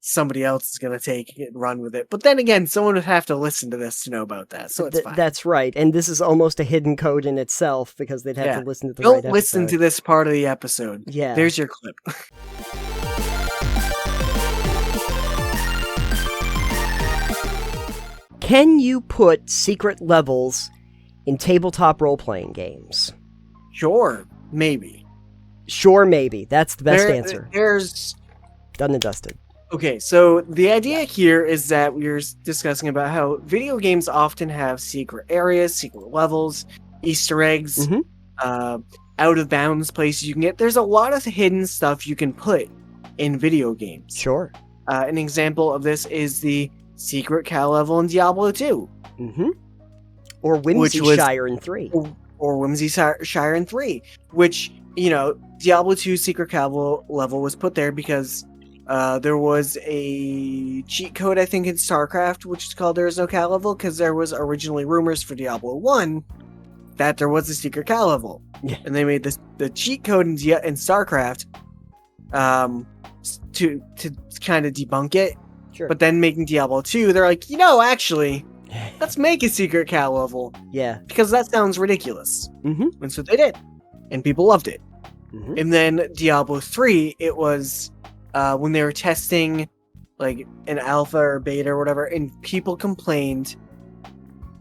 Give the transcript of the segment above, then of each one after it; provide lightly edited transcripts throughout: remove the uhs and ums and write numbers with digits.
somebody else is going to take it and run with it. But then again, someone would have to listen to this to know about that, so it's fine. That's right, and this is almost a hidden code in itself, because they'd have to listen to the right episode. Don't listen to this part of the episode. Yeah. There's your clip. Can you put secret levels in tabletop role-playing games? Sure, maybe. Sure, maybe. That's the best answer. There's... Done and dusted. Okay, so the idea here is that we were discussing about how video games often have secret areas, secret levels, Easter eggs, out-of-bounds places you can get. There's a lot of hidden stuff you can put in video games. Sure. An example of this is the secret cow level in Diablo 2. Mm-hmm. Or Whimsyshire in 3. Or Whimsyshire in 3, which, Diablo 2 secret cow level was put there because there was a cheat code, I think, in StarCraft, which is called There Is No Cow Level, because there was originally rumors for Diablo 1 that there was a secret cow level. Yeah. And they made the cheat code in StarCraft to kind of debunk it. Sure. But then making Diablo 2, they're like, actually, let's make a secret cow level. Yeah. Because that sounds ridiculous. Mm-hmm. And so they did. And people loved it. Mm-hmm. And then Diablo 3, it was when they were testing like an alpha or beta or whatever, and people complained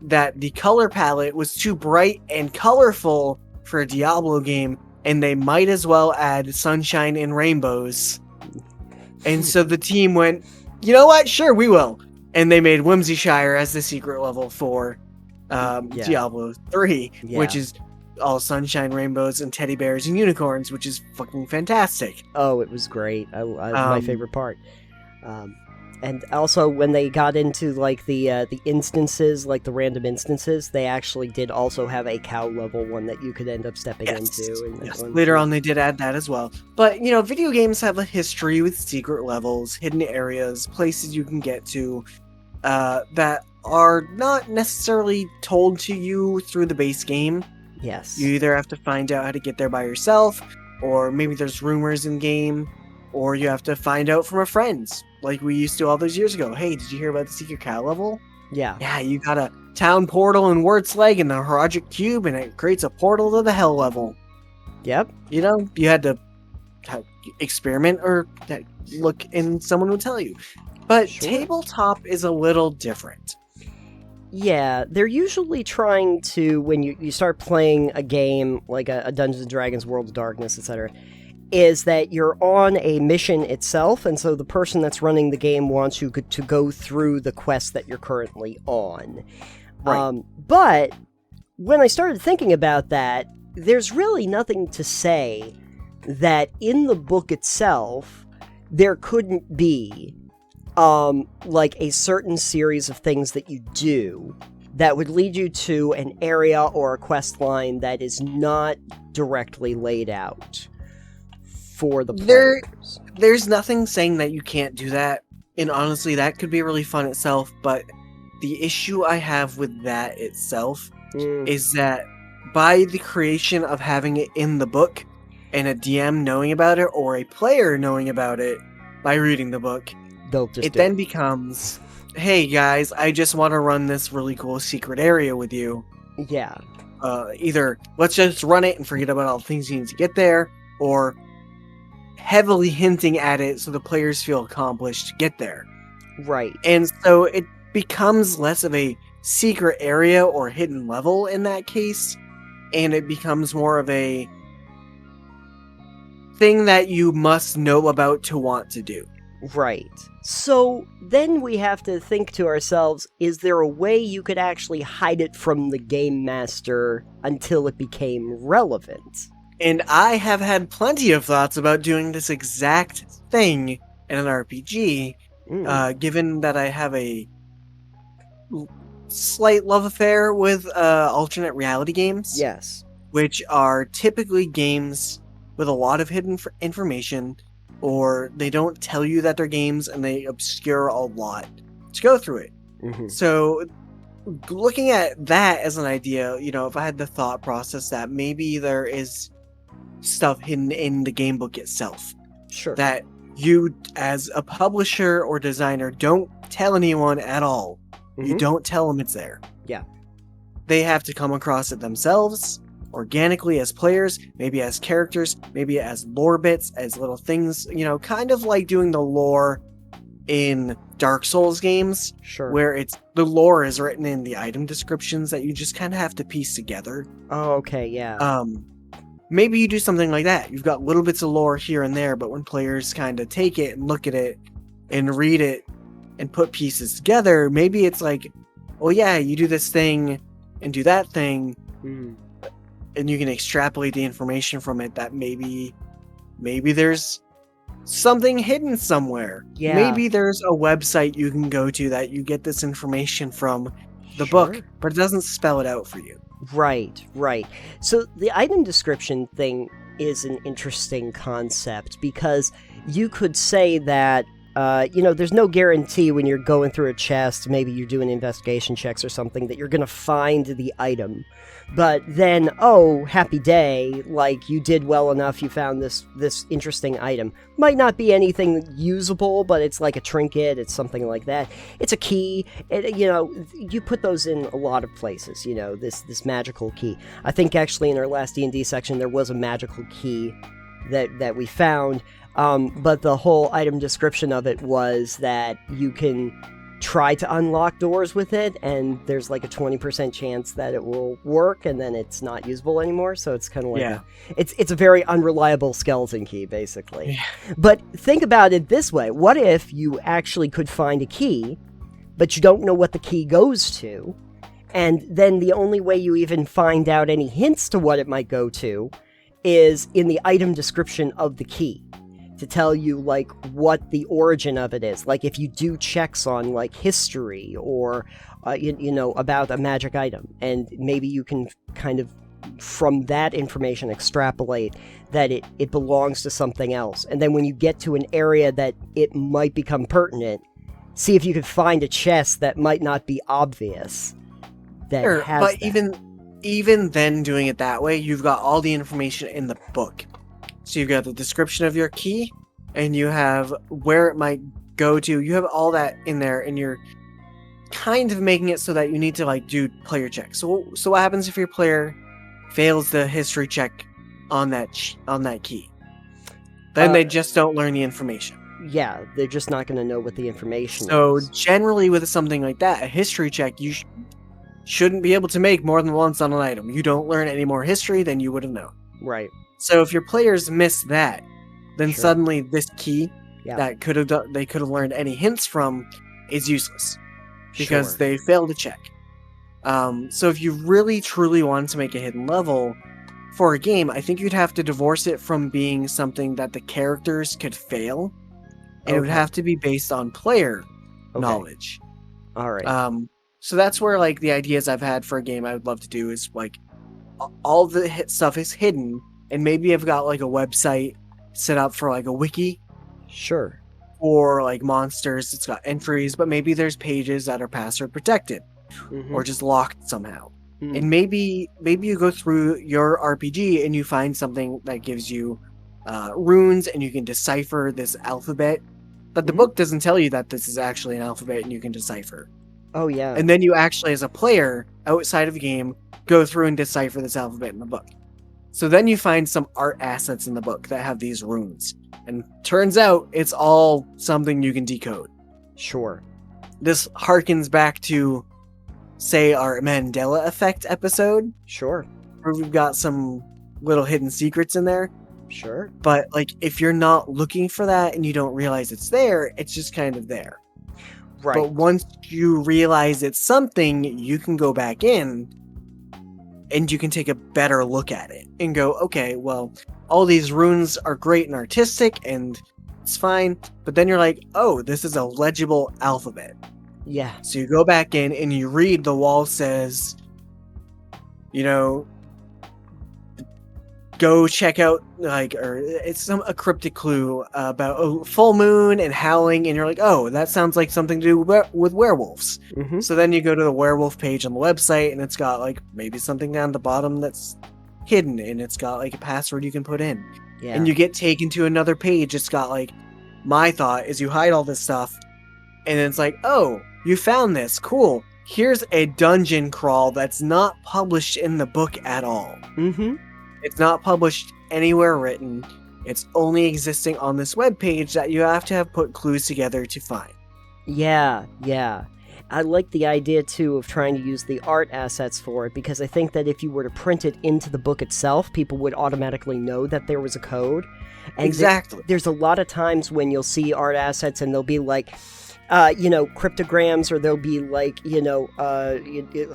that the color palette was too bright and colorful for a Diablo game, and they might as well add sunshine and rainbows. And so the team went, you know what? Sure, we will. And they made Whimsyshire as the secret level for Diablo 3, which is all sunshine, rainbows, and teddy bears and unicorns, which is fucking fantastic. Oh, it was great. My favorite part. And also, when they got into like the instances, like the random instances, they actually did also have a cow level one that you could end up stepping into. And yes. Later on, they did add that as well. But video games have a history with secret levels, hidden areas, places you can get to that are not necessarily told to you through the base game. Yes. You either have to find out how to get there by yourself, or maybe there's rumors in game, or you have to find out from a friend, like we used to all those years ago. Hey, did you hear about the secret cow level? Yeah. Yeah, you got a town portal in Wurtzleg and the Horagic Cube, and it creates a portal to the hell level. Yep. You had to experiment or look and someone would tell you. But tabletop is a little different. Yeah, they're usually trying to, when you start playing a game like a Dungeons & Dragons World of Darkness, etc., is that you're on a mission itself, and so the person that's running the game wants you to go through the quest that you're currently on. Right. But when I started thinking about that, there's really nothing to say that in the book itself, there couldn't be like a certain series of things that you do that would lead you to an area or a quest line that is not directly laid out for the players. There's nothing saying that you can't do that, and honestly, that could be really fun itself, but the issue I have with that itself is that by the creation of having it in the book, and a DM knowing about it, or a player knowing about it by reading the book, it then becomes, hey guys, I just want to run this really cool secret area with you. Yeah. Either let's just run it and forget about all the things you need to get there, or heavily hinting at it so the players feel accomplished to get there. Right. And so it becomes less of a secret area or hidden level in that case, and it becomes more of a thing that you must know about to want to do. Right. So then we have to think to ourselves, is there a way you could actually hide it from the game master until it became relevant? And I have had plenty of thoughts about doing this exact thing in an RPG, given that I have a slight love affair with alternate reality games. Yes. Which are typically games with a lot of hidden information, or they don't tell you that they're games and they obscure a lot to go through it. Mm-hmm. So looking at that as an idea, if I had the thought process that maybe there is stuff hidden in the game book itself. Sure. That you, as a publisher or designer, don't tell anyone at all. You don't tell them it's there. Yeah. They have to come across it themselves, organically as players, maybe as characters, maybe as lore bits, as little things, kind of like doing the lore in Dark Souls games, Sure. where the lore is written in the item descriptions that you just kind of have to piece together. Oh, okay, yeah. Maybe you do something like that. You've got little bits of lore here and there, but when players kind of take it and look at it and read it and put pieces together, maybe it's like, oh yeah, you do this thing and do that thing, and you can extrapolate the information from it that maybe there's something hidden somewhere. Yeah. Maybe there's a website you can go to that you get this information from the book, but it doesn't spell it out for you. Right. So the item description thing is an interesting concept because you could say that, there's no guarantee when you're going through a chest, maybe you're doing investigation checks or something, that you're going to find the item. But then, oh, happy day, like you did well enough, you found this interesting item. Might not be anything usable, but it's like a trinket, it's something like that. It's a key, you put those in a lot of places, this magical key. I think actually in our last D&D section there was a magical key that we found, but the whole item description of it was that you can try to unlock doors with it, and there's like a 20% chance that it will work, and then it's not usable anymore. So it's kind of like it's a very unreliable skeleton key, basically. Yeah. But think about it this way: what if you actually could find a key, but you don't know what the key goes to, and then the only way you even find out any hints to what it might go to is in the item description of the key, to tell you like what the origin of it is. Like if you do checks on like history or about a magic item, and maybe you can kind of from that information extrapolate that it belongs to something else, and then when you get to an area that it might become pertinent, see if you could find a chest that might not be obvious that has but that. even then, doing it that way, you've got all the information in the book. So you've got the description of your key, and you have where it might go to. You have all that in there, and you're kind of making it so that you need to like do player checks. So what happens if your player fails the history check on that key? Then they just don't learn the information. Yeah, they're just not going to know what the information is. So generally with something like that, a history check, you shouldn't be able to make more than once on an item. You don't learn any more history than you would have known. Right. So if your players miss that, then suddenly this key that they could have learned any hints from is useless because they failed to check. So if you really truly wanted to make a hidden level for a game, I think you'd have to divorce it from being something that the characters could fail, and it would have to be based on player knowledge. All right. So that's where like the ideas I've had for a game I would love to do is like all the stuff is hidden. And maybe I've got like a website set up for like a wiki. Sure. Or like monsters, it's got entries, but maybe there's pages that are password protected or just locked somehow. And maybe you go through your RPG and you find something that gives you runes and you can decipher this alphabet. But the book doesn't tell you that this is actually an alphabet and you can decipher. Oh, yeah. And then you actually, as a player, outside of the game, go through and decipher this alphabet in the book. So then you find some art assets in the book that have these runes. And turns out it's all something you can decode. Sure. This harkens back to, say, our Mandela Effect episode. Sure. Where we've got some little hidden secrets in there. Sure. But like, if you're not looking for that and you don't realize it's there, it's just kind of there. Right. But once you realize it's something, you can go back in and you can take a better look at it and go, okay, well, all these runes are great and artistic and it's fine. But then you're like, oh, this is a legible alphabet. Yeah. So you go back in and you read the wall says, go check out, or it's a cryptic clue about a full moon and howling, and you're like, oh, that sounds like something to do with werewolves. So then you go to the werewolf page on the website, and it's got like maybe something down the bottom that's hidden, and it's got like a password you can put in. Yeah. And you get taken to another page. It's got like my thought is you hide all this stuff, and then it's like, oh, you found this, cool. Here's a dungeon crawl that's not published in the book at all. Mm-hmm. It's not published anywhere written. It's only existing on this webpage that you have to have put clues together to find. Yeah. I like the idea, too, of trying to use the art assets for it, because I think that if you were to print it into the book itself, people would automatically know that there was a code. And exactly. There's a lot of times when you'll see art assets and they'll be like, cryptograms, or there'll be like,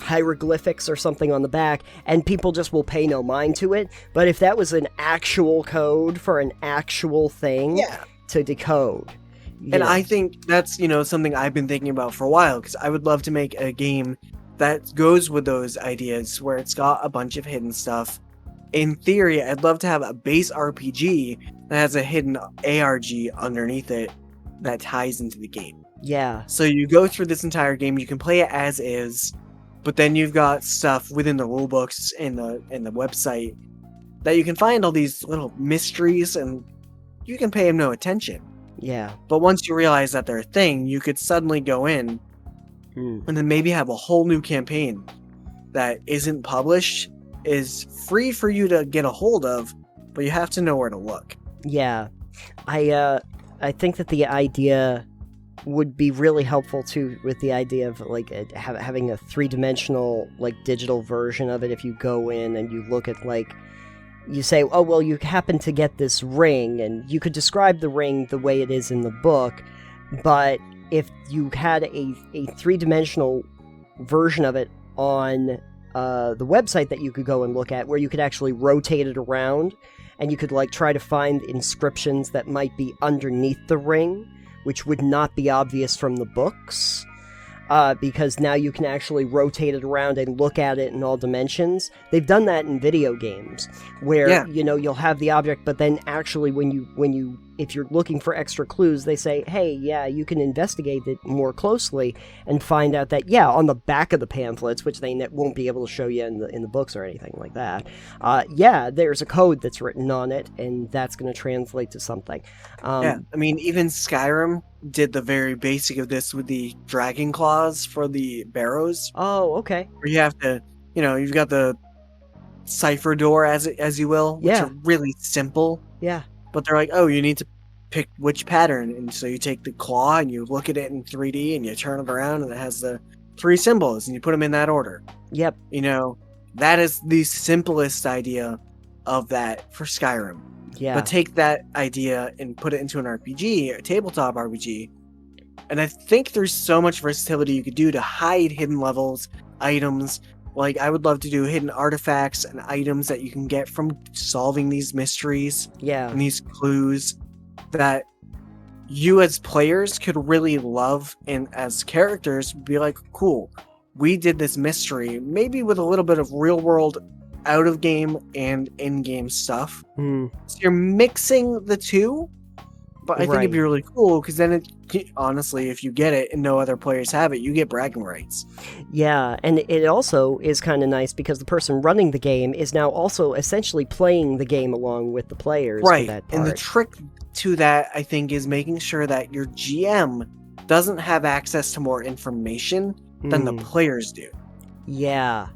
hieroglyphics or something on the back, and people just will pay no mind to it. But if that was an actual code for an actual thing to decode. And I think that's, something I've been thinking about for a while, because I would love to make a game that goes with those ideas, where it's got a bunch of hidden stuff. In theory, I'd love to have a base RPG that has a hidden ARG underneath it that ties into the game. Yeah. So you go through this entire game, you can play it as is, but then you've got stuff within the rulebooks and the website that you can find all these little mysteries, and you can pay them no attention. Yeah. But once you realize that they're a thing, you could suddenly go in and then maybe have a whole new campaign that isn't published, is free for you to get a hold of, but you have to know where to look. Yeah. I think that the idea would be really helpful too, with the idea of like having a 3-dimensional like digital version of it. If you go in and you look at, like, you say, oh, well, you happen to get this ring, and you could describe the ring the way it is in the book, but if you had a 3-dimensional version of it on the website that you could go and look at, where you could actually rotate it around, and you could like try to find inscriptions that might be underneath the ring, which would not be obvious from the books, because now you can actually rotate it around and look at it in all dimensions. They've done that in video games, where you'll have the object, but then actually if you're looking for extra clues, they say, hey, you can investigate it more closely and find out that on the back of the pamphlets, which they won't be able to show you in the books or anything like that, there's a code that's written on it, and that's going to translate to something. I mean, even Skyrim did the very basic of this with the dragon claws for the barrows. Oh, okay. Where you have to, you've got the cipher door, as you will, which are really simple. Yeah. But they're like, oh, you need to pick which pattern, and so you take the claw and you look at it in 3D and you turn it around, and it has the 3 symbols, and you put them in that order. Yep. That is the simplest idea of that for Skyrim. Yeah. But take that idea and put it into an RPG, a tabletop RPG, and I think there's so much versatility you could do to hide hidden levels, items. Like, I would love to do hidden artifacts and items that you can get from solving these mysteries and these clues that you as players could really love, and as characters be like, cool, we did this mystery, maybe with a little bit of real world out of game and in-game stuff. So you're mixing the two, but I think it'd be really cool, because then honestly, if you get it and no other players have it, you get bragging rights. Yeah, and it also is kind of nice because the person running the game is now also essentially playing the game along with the players. Right, that part. And the trick to that, I think, is making sure that your GM doesn't have access to more information than the players do. Yeah,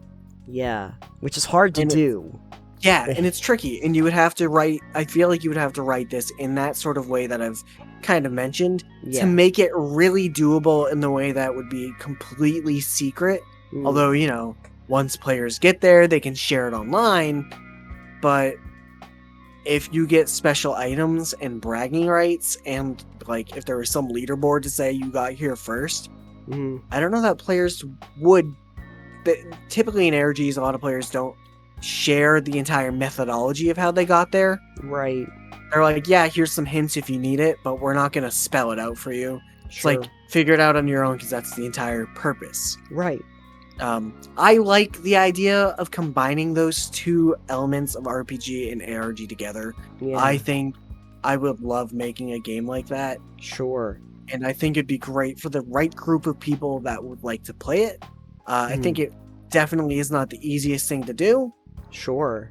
which is hard to do. And it's tricky, and you would have to write, I feel like you would have to write this in that sort of way that I've kind of mentioned, to make it really doable in the way that would be completely secret. Although, once players get there, they can share it online, but if you get special items and bragging rights, and like if there was some leaderboard to say you got here first, I don't know that players would. Typically in ARGs, a lot of players don't share the entire methodology of how they got there. Right. They're like, here's some hints if you need it, but we're not going to spell it out for you. Sure. It's like, figure it out on your own, because that's the entire purpose. Right. I like the idea of combining those two elements of RPG and ARG together. I think I would love making a game like that. Sure. And I think it'd be great for the right group of people that would like to play it. I think it definitely is not the easiest thing to do. Sure.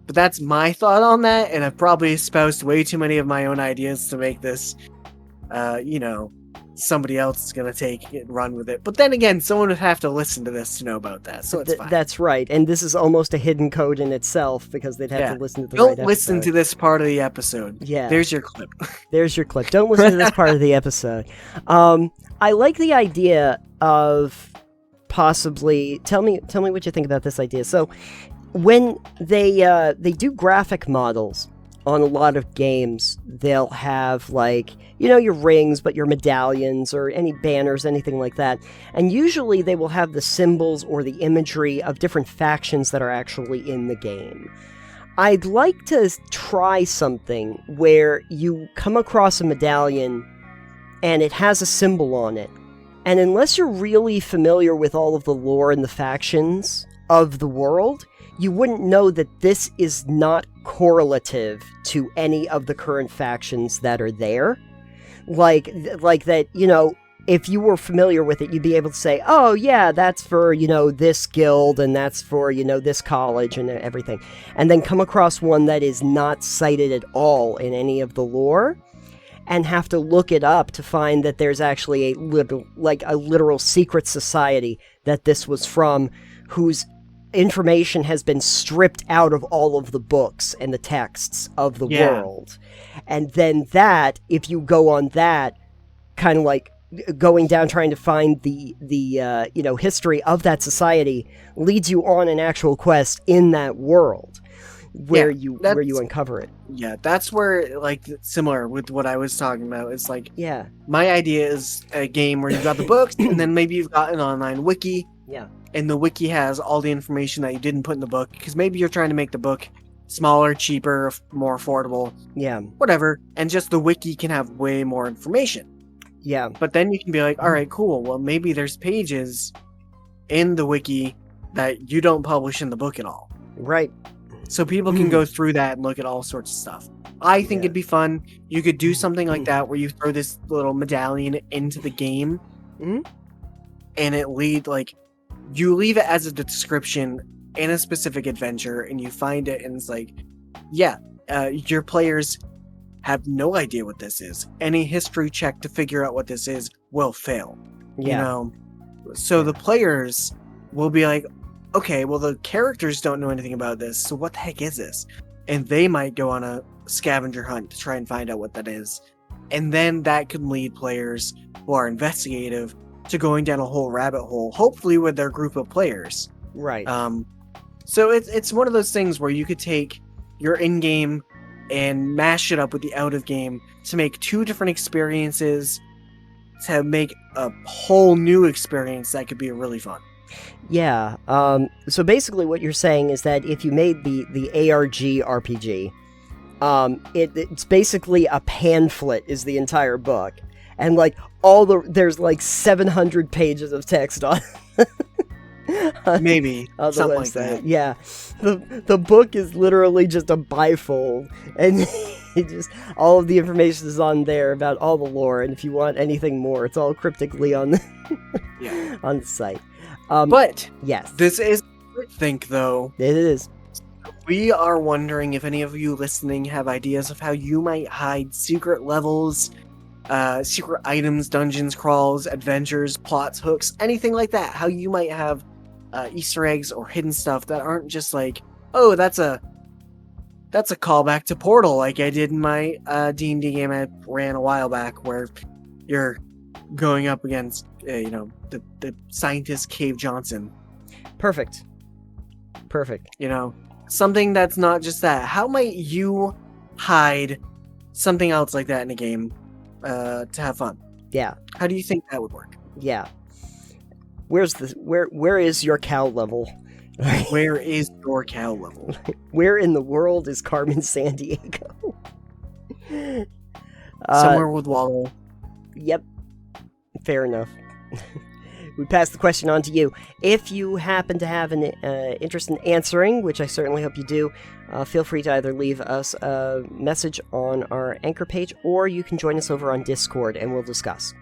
But that's my thought on that, and I've probably espoused way too many of my own ideas to make this, somebody else is going to take it and run with it. But then again, someone would have to listen to this to know about that, so it's fine. That's right, and this is almost a hidden code in itself, because they'd have to listen to the Don't right episode. listen to this part of the episode. Yeah. There's your clip. There's your clip. Don't listen to this part of the episode. I like the idea of possibly... Tell me what you think about this idea. So, when they do graphic models on a lot of games, they'll have, like, your rings, but your medallions or any banners, anything like that. And usually they will have the symbols or the imagery of different factions that are actually in the game. I'd like to try something where you come across a medallion and it has a symbol on it. And unless you're really familiar with all of the lore and the factions of the world, you wouldn't know that this is not correlative to any of the current factions that are there. Like that, if you were familiar with it, you'd be able to say, oh yeah, that's for, this guild, and that's for, this college and everything. And then come across one that is not cited at all in any of the lore, and have to look it up to find that there's actually a literal secret society that this was from, whose information has been stripped out of all of the books and the texts of the world. And then that, if you go on that, kind of like going down trying to find the history of that society, leads you on an actual quest in that world where you uncover it. Yeah, that's where, like, similar with what I was talking about. It's like, yeah, my idea is a game where you've got the books, and then maybe you've got an online wiki. Yeah. And the wiki has all the information that you didn't put in the book, because maybe you're trying to make the book smaller, cheaper, more affordable. Yeah. Whatever. And just the wiki can have way more information. Yeah. But then you can be like, all right, cool. Well, maybe there's pages in the wiki that you don't publish in the book at all. Right. So people can go through that and look at all sorts of stuff. I think it'd be fun. You could do something like that where you throw this little medallion into the game, and you leave it as a description in a specific adventure, and you find it, and it's like, your players have no idea what this is. Any history check to figure out what this is will fail. Yeah. So the players will be like, okay, well, the characters don't know anything about this, so what the heck is this? And they might go on a scavenger hunt to try and find out what that is. And then that can lead players who are investigative to going down a whole rabbit hole, hopefully with their group of players. Right. So it's one of those things where you could take your in-game and mash it up with the out-of-game to make two different experiences, to make a whole new experience that could be really fun. Yeah. So basically what you're saying is that if you made the ARG RPG, it's basically a pamphlet is the entire book. And like there's like 700 pages of text on maybe something like that. Yeah, the book is literally just a bifold, and all of the information is on there about all the lore. And if you want anything more, it's all cryptically on on the site. But yes, this is think though. It is. We are wondering if any of you listening have ideas of how you might hide secret levels, secret items, dungeons, crawls, adventures, plots, hooks, anything like that. How you might have Easter eggs or hidden stuff that aren't just like, oh, that's a callback to Portal, like I did in my D&D game I ran a while back, where you're going up against the scientist Cave Johnson. Perfect. Something that's not just that. How might you hide something else like that in a game to have fun? Yeah. How do you think that would work? Yeah. Where is your cow level? Where is your cow level? Where in the world is Carmen Sandiego? Somewhere with Wallow. Yep. Fair enough. We pass the question on to you. If you happen to have an interest in answering, which I certainly hope you do, feel free to either leave us a message on our Anchor page, or you can join us over on Discord and we'll discuss.